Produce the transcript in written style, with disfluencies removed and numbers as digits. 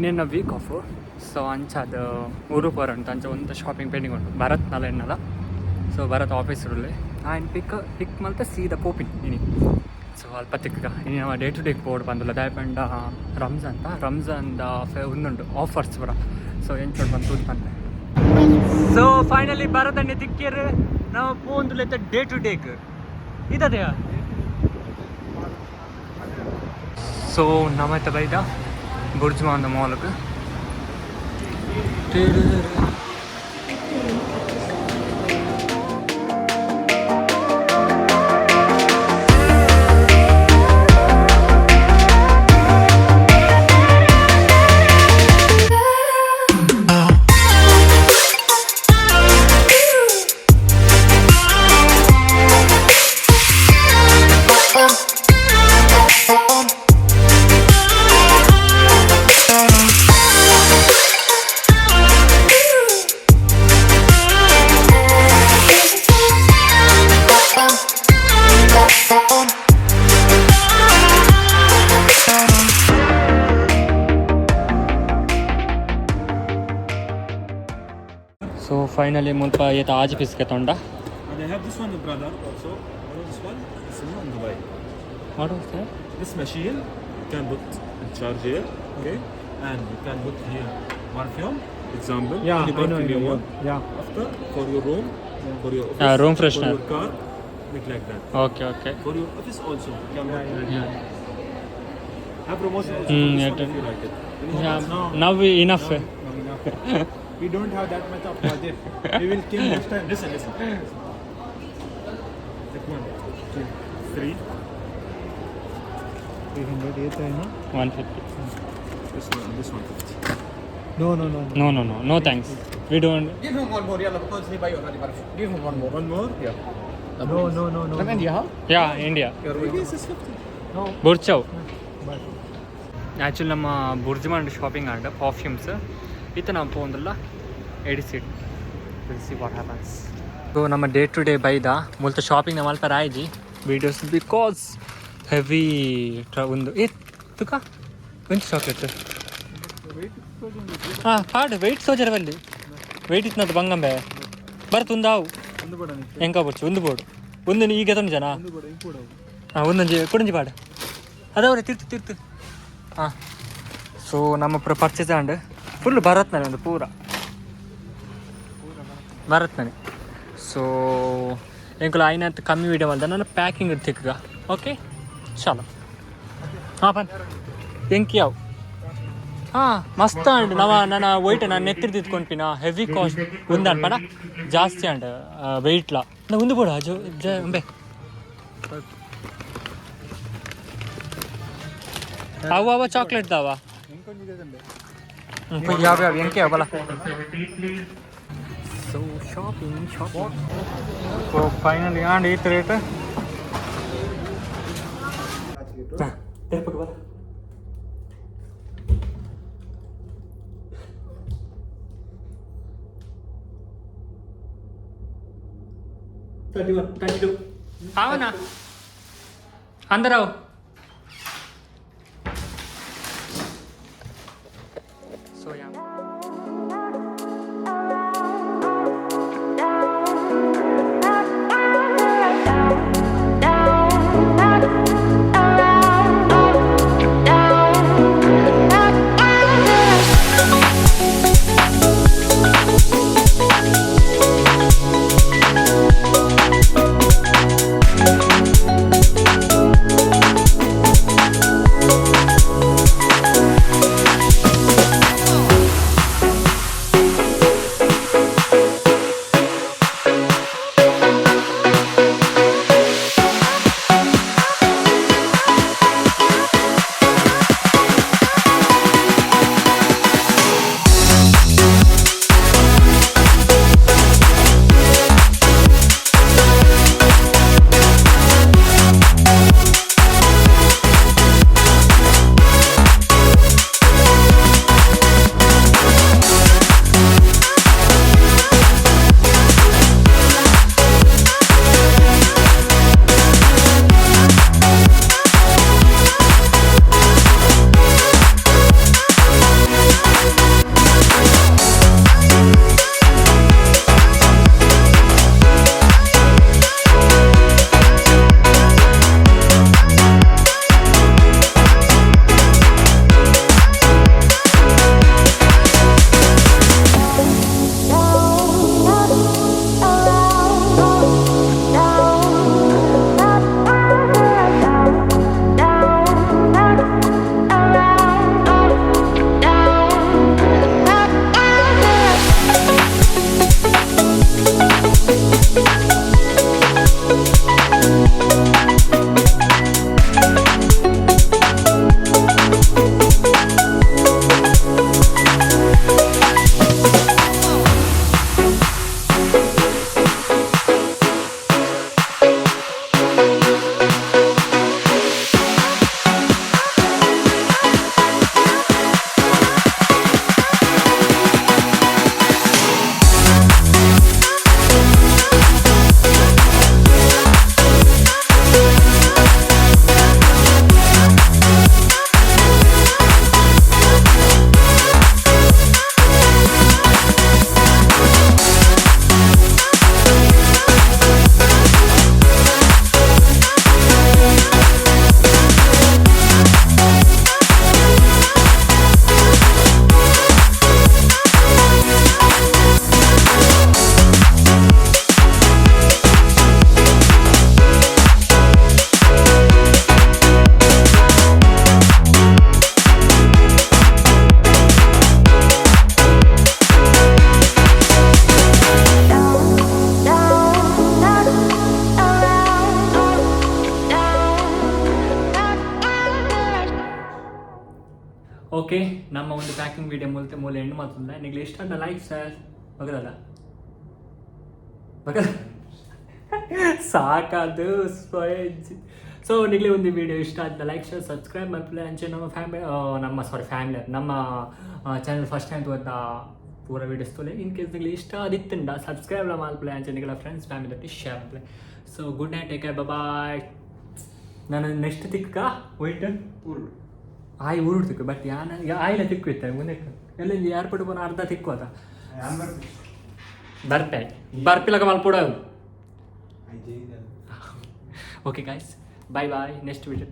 ಇನ್ನೇನು weak of so ಅಂಚದು ಊರು ಬರೋಂಟು ಅಂಚ ಒಂದು ಶಾಪಿಂಗ್ ಪೆಂಡಿಂಗ್ ಉಂಟು ಭರತ್ ನಲ ಎನ್ನಲ್ಲ ಸೊ ಭರತ್ ಆಫೀಸ್ ಇರಲಿ ಆ್ಯಂಡ್ ಪಿಕ್ ಮಲ್ತ ಸೀದಾ ಪೋಪಿನ್ ಇನಿ ಸೊ ಅಲ್ಪ ತಿಕ್ಕ ಇನ್ನು ನಾವು ಡೇ ಟು ಡೇ ಬೋರ್ಡ್ ಬಂದಿಲ್ಲ ದಾಯಪಂಡ ರಂಜಾನ್ದ ಒಂದುಂಟು ಆಫರ್ಸ್ ಬರ ಸೊ ಎಂಚೋಡು ಬಂದು ಬಂದೆ ಸೊ ಫೈನಲಿ ಭರತಣ್ಣೆ ತಿಕ್ಕಿರು ನಾವು ಪೋಂದುಲೆತ್ತ ಡೇ ಟು ಡೇಗ್ ಇದೆಯಾ ಸೊ ನಮ್ಮತ್ತ ಬೈದ ಬುರ್ಜ್ಮಾನ್ ಮಾಲ್ಗೆ So finally mulpa yeta aaj piske tonda and I have this one brother also this one is in Dubai. What was that? This machine you can put and charge here, okay, and you can put here perfume example Yeah, any perfume you want. Yeah. After for your room, for your office, room freshener. for your car, like that. Okay. For your office also you can put Yeah. have promotion also for this one if you like it. Yeah. Now we enough. We don't have that much of budget. We will kill next time. Listen. Take 1, 2, 3. 300 ये तो है ना 150. This one 50. No thanks. We don't. Give him one more, yeah, because he buy already perfume. Give him one more. One more? Yeah. no From India, huh? Yeah, India. This is 50. ಬುರ್ಜವ್ actually ನಮ್ಮ ಬುರ್ಜ್ಮಾನ್ shopping and perfumes ಇತ್ತು ನಾವು ಪೋಂದಿಲ್ಲ ಎಡಿಸಿಟ್ see what happens so ನಮ್ಮ day to day ಬೈದ ಮುಲ್ತ shopping ನಮ್ಮ ಅಲ್ಪ ರಾಯ್ಜಿ videos because heavy ಒಂದು ತುಕ ಒಂದು chocolate ಹಾಂ ಪಾಡು ವೆಯ್ಟ್ ಸೋಜರ ಬಲ್ಲಿ ವೆಯ್ಟ್ ಇತ್ತು ಬಂಗಂಬೆ ಬರ್ತುಂದಾವು ಎಂಕ ಬರ್ಚು ಒಂದು ಬೋರ್ಡು ಒಂದು ಈಗ ತೊಂದು ಜನ ಹಾಂ ಒಂದೊಂದು ಕೊಡಂಜಿ ಪಾಡು ಅದವ್ರೆ ತಿರ್ತು ಹಾಂ ಸೊ ನಮ್ಮ ಪರ್ಚೇಸ್ ಆಂಡ್ ಫುಲ್ ಭರತ್ನಾನೆ ಒಂದು ಪೂರ ಭರತ್ನಾನೆ ಸೊ ಎಂಕುಲು ಆಯ್ನಂತ ಕಮ್ಮಿ ವೀಡಿಯೋ ಮಲ್ದ ನಾನು ಪ್ಯಾಕಿಂಗ್ ತಿಕ್ಕ ಓಕೆ ಚಲೋ ಹಾಂ ಬನ್ ಎಂಕಿ ಯಾವು ಹಾಂ ಮಸ್ತ್ ಅಂಡ್ ನನ್ನ ವೈಟ್ ನಾನು ನೆತ್ತಿರ್ದಿದ್ಕೊಂಡ್ಪಿನ ಹೆವಿ ಕಾಸ್ಟ್ ಒಂದು ಅನ್ಪಡ ಜಾಸ್ತಿ ಅಂಡ್ ವೆಯ್ಟ್ಲ ನಾ ಒಂದು ಬೋಡ ಅಂಬೆ ಅವ ಚಾಕ್ಲೇಟ್ ದಾವ ಯಾವ ಎಂಕೆ ಅವಲ್ಲ so shopping so finally and ಈತ್ ರೇಟ್ అవునా అందరూ సో యా ಓಕೆ ನಮ್ಮ ಒಂದು ಪ್ಯಾಕಿಂಗ್ ವೀಡಿಯೋ ಮೂಲ ಎಂಡ್ ಮಾಡ್ತಿಲ್ಲ ನಿಮಗೆ ಇಷ್ಟ ಅಂತ ಲೈಕ್ ಸರ್ ಬಗದಲ್ಲ ಸಾಕಾದು ಸೊ ನಿಗಲೇ ಒಂದು ವಿಡಿಯೋ ಇಷ್ಟ ಆದ ಲೈಕ್ ಶೇರ್ ಸಬ್ಸ್ಕ್ರೈಬ್ ಮಾಡ್ಕೊಳ್ಳಿ ಅಂಚೆ ನಮ್ಮ ಫ್ಯಾಮಿಲಿ ನಮ್ಮ ಚಾನಲ್ ಫಸ್ಟ್ ಟೈಮ್ ತೋತ ಪೂರ ವೀಡಿಯೋಸ್ ತೋಲೆ ಇನ್ ಕೇಸ್ ನಿಮಗೆ ಇಷ್ಟ ಆದಿತ್ತಂಡ ಸಬ್ಸ್ಕ್ರೈಬ್ ಮಾಡ್ಕೊಳ್ಳಿ ಅಂಚೆ ನಿಗಳ ಫ್ರೆಂಡ್ಸ್ ಫ್ಯಾಮಿಲಿ ಶೇರ್ ಮಾಡ್ಕೊಳ್ಳಿ so good night take care bye ನಾನು ನೆಕ್ಸ್ಟ್ ತಿಕ್ಕ ವೈಟ್ ಆಯ್ ಊರು ತಿಕ್ಕು ಬಟ್ ಆಯ್ಲ ತಿಕ್ಕು ಇರ್ತಾರೆ ಮುಂದೆ ಎಲ್ಲಿ ಏರ್ಪೋರ್ಟ್ ಬಂದು ಅರ್ಧ ತಿಕ್ಕು ಅದ ಬರ್ಪಿಲಕ ಮಲ್ಪೂಡ ಓಕೆ ಗಾಯ್ಸ್ ಬಾಯ್ ಬಾಯ್ ನೆಕ್ಸ್ಟ್ ವಿಡಿಯೋ